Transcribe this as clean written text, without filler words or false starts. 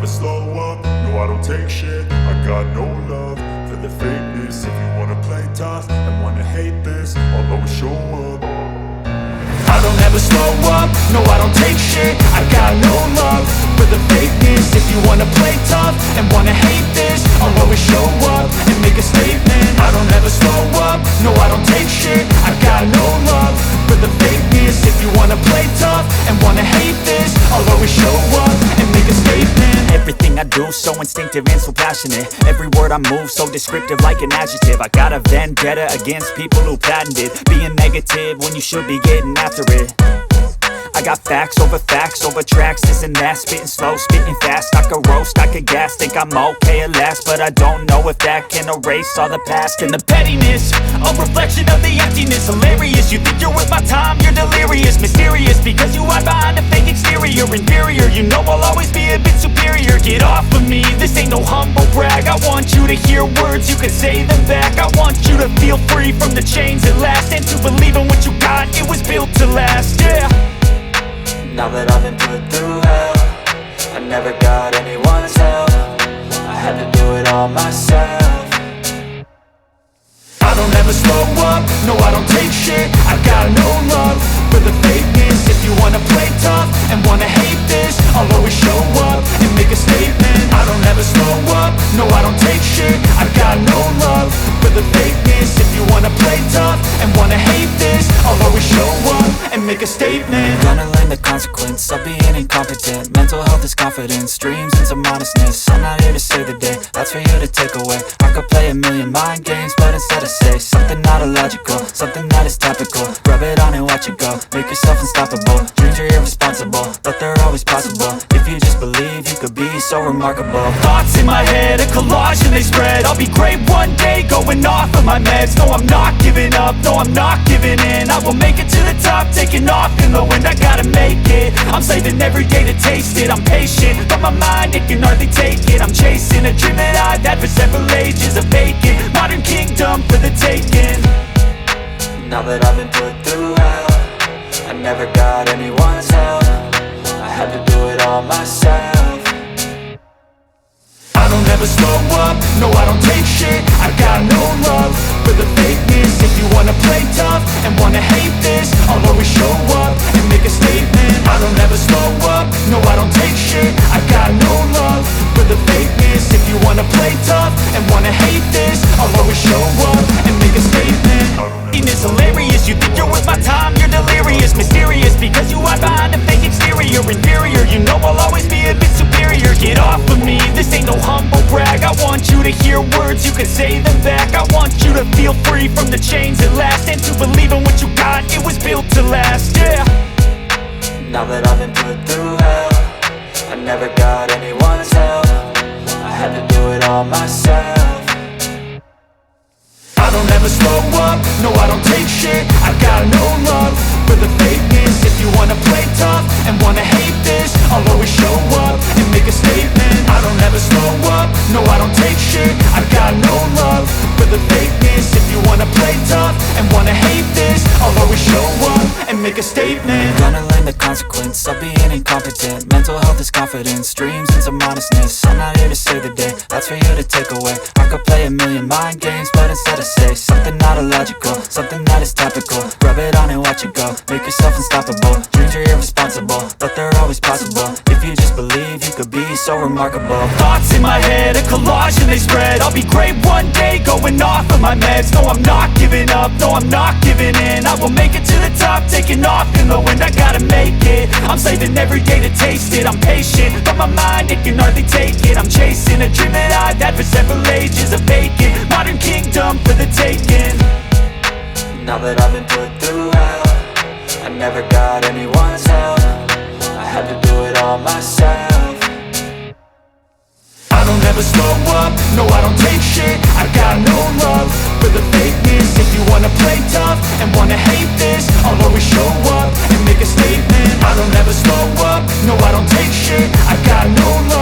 slow up, no I don't take shit. I got no love for the fakeness. If you wanna play tough and wanna hate this, I'll always show up. I don't ever slow up, no I don't take shit. I got no love for the fakeness. If you wanna play tough and wanna hate this, I'll always show up and make a statement. I don't ever slow up, no I don't take shit. I got no love for the fakeness. If you wanna play tough and wanna hate this, I'll always show up and make a statement. Everything I do so instinctive and so passionate. Every word I move so descriptive like an adjective. I got a vendetta against people who patented being negative when you should be getting after it. I got facts over tracks, this and that. Spitting slow, spitting fast. I could roast, I could gas. Think I'm okay at last, but I don't know if that can erase all the past. And the pettiness, a reflection of the emptiness. Hilarious, you think you're worth my time, you're delirious. Mysterious, because you hide behind a fake exterior. Inferior, you know I'll always be a bit superior. Get off of me, this ain't no humble brag. I want you to hear words, you can say them back. I want you to feel free from the chains at last, and to believe in what you got, it was built to last, yeah. Now that I've been put through hell, I never got anyone's help. I had to do it all myself. I don't ever slow up, no I don't take shit. I got no love for the fakeness. If you wanna play tough and wanna hate this, I'll always show up and make a statement. I don't ever slow up, no I don't take shit. I got no love for the fakeness. If you wanna play tough and wanna hate this, I'll always show up and make a statement. Gonna learn the consequence of being incompetent. Mental health is confidence, dreams and some honestness. I'm not here to save the day, that's for you to take away. I could play a million mind games, but instead I say something not illogical, something that is topical. Rub it on and watch it go, make yourself unstoppable. Dreams are irresponsible, but they're always possible. If you just believe, you could be so remarkable. Thoughts in my head, a collage and they spread. I'll be great one day, going off of my meds. No, I'm not giving up, no, I'm not giving in. I will make it to the top, taking off in the wind. I gotta make it, I'm saving every day to taste it. I'm patient, but my mind, it can hardly take it. I'm chasing a dream that I've had for several ages. A vacant, modern kingdom for the taking. Now that I've been put through hell, I never got anyone's help. I had to do it all myself. I don't ever slow up, no I don't take shit. I got no love for the fakeness. If you wanna play tough and wanna hate this, I'll always show up and make a statement. I don't ever slow up, no I don't take shit. I got no love for the fakeness. If you wanna play tough and wanna hate this, I'll always show up and make a statement. It's hilarious, you think you're worth my time, you're delirious. Mysterious, because you hide behind a fake exterior. Inferior, you know I'll always be a bit superior. Get off of me, this ain't no humble brag. I want you to hear words, you can say them back. I want you to feel free from the chains at last, and to believe in what you got, it was built to last, yeah. Now that I've been put through hell, I never got anyone's help. I had to do it all myself. I don't ever slow up, no I don't take shit. I got no love for the fakeness. If you wanna play tough and wanna hate this, I'll always show up and make a statement. I don't ever slow up, no I don't take shit. I got no love for the fakeness. If you wanna play tough and wanna hate this, I'll always show up and make a statement. Gonna learn the consequence of being incompetent. Mental health is confidence, dreams and some honestness. I'm not here to save the day, that's for you to take away. I could play a million mind games, but instead I say something not illogical, something that is topical. Rub it on and watch it go, make yourself unstoppable. Dreams are irresponsible, but they're always possible. If you just believe, you could be so remarkable. Thoughts in my head, a collage and they spread. I'll be great one day, going off of my meds. No, I'm not giving up, no, I'm not giving in. I will make it to the top, taking off in the wind. I gotta make it, I'm saving every day to taste it. I'm patient, but my mind, it can hardly take it. I'm chasing a dream that I've had for several ages. A vacant, modern kingdom for the taking. Now that I've been put through hell, I never got anyone's help. I had to do it all myself. I don't ever slow up, no I don't take shit. I got no love for the fakeness. If you wanna play tough and wanna hate this, I'll always show up and make a statement. I don't ever slow up, no I don't take shit. I got no love